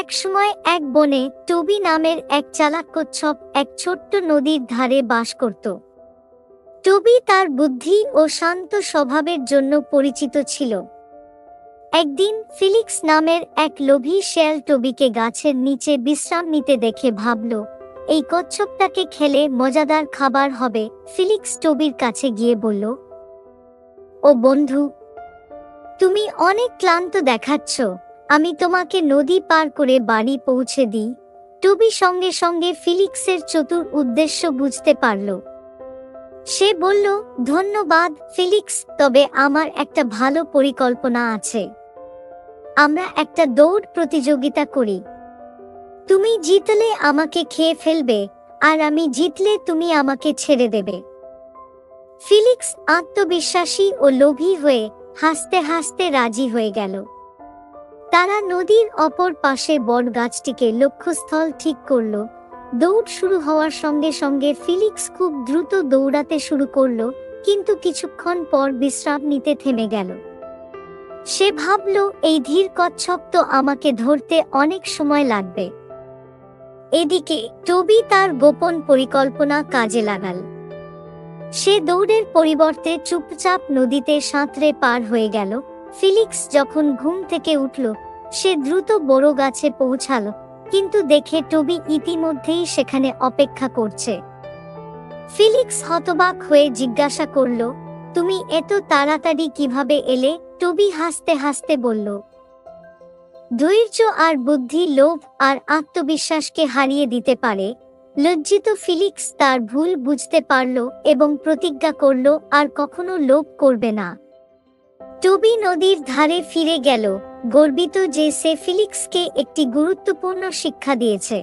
একসময় এক বনে টবি নামের এক চালাক কচ্ছপ এক ছোট্ট নদীর ধারে বাস করত। টবি তার বুদ্ধি ও শান্ত স্বভাবের জন্য পরিচিত ছিল। একদিন ফিলিক্স নামের এক লোভী শেয়াল টবিকে গাছের নিচে বিশ্রাম নিতে দেখে ভাবল, এই কচ্ছপটাকে খেলে মজাদার খাবার হবে। ফিলিক্স টবির কাছে গিয়ে বলল, ও বন্ধু, তুমি অনেক ক্লান্ত দেখাচ্ছ, আমি তোমাকে নদী পার করে বাড়ি পৌঁছে দিই। টবি সঙ্গে সঙ্গে ফিলিক্সের চতুর উদ্দেশ্য বুঝতে পারল। সে বলল, ধন্যবাদ ফিলিক্স, তবে আমার একটা ভালো পরিকল্পনা আছে। আমরা একটা দৌড় প্রতিযোগিতা করি। তুমি জিতলে আমাকে খেয়ে ফেলবে, আর আমি জিতলে তুমি আমাকে ছেড়ে দেবে। ফিলিক্স আত্মবিশ্বাসী ও লোভী হয়ে হাসতে হাসতে রাজি হয়ে গেল। তারা নদীর অপর পাশে বট গাছটিকে লক্ষ্যস্থল ঠিক করল। দৌড় শুরু হওয়ার সঙ্গে সঙ্গে ফিলিক্স খুব দ্রুত দৌড়াতে শুরু করল, কিন্তু কিছুক্ষণ পর বিশ্রাম নিতে থেমে গেল। সে ভাবল, এই ধীর কচ্ছপ তো আমাকে ধরতে অনেক সময় লাগবে। এদিকে টবি তার গোপন পরিকল্পনা কাজে লাগাল। সে দৌড়ের পরিবর্তে চুপচাপ নদীতে সাঁতরে পার হয়ে গেল। ফিলিক্স যখন ঘুম থেকে উঠল, সে দ্রুত বড় গাছে পৌঁছাল, কিন্তু দেখে টবি ইতিমধ্যেই সেখানে অপেক্ষা করছে। ফিলিক্স হতবাক হয়ে জিজ্ঞাসা করল, তুমি এত তাড়াতাড়ি কিভাবে এলে? টবি হাসতে হাসতে বলল, ধৈর্য আর বুদ্ধি লোভ আর আত্মবিশ্বাসকে হারিয়ে দিতে পারে। লজ্জিত ফিলিক্স তার ভুল বুঝতে পারল এবং প্রতিজ্ঞা করল আর কখনো লোভ করবে না। টবি নদীর ধারে ফিরে গেল, গর্বিত যে সে ফিলিক্সকে একটি গুরুত্বপূর্ণ শিক্ষা দিয়েছে।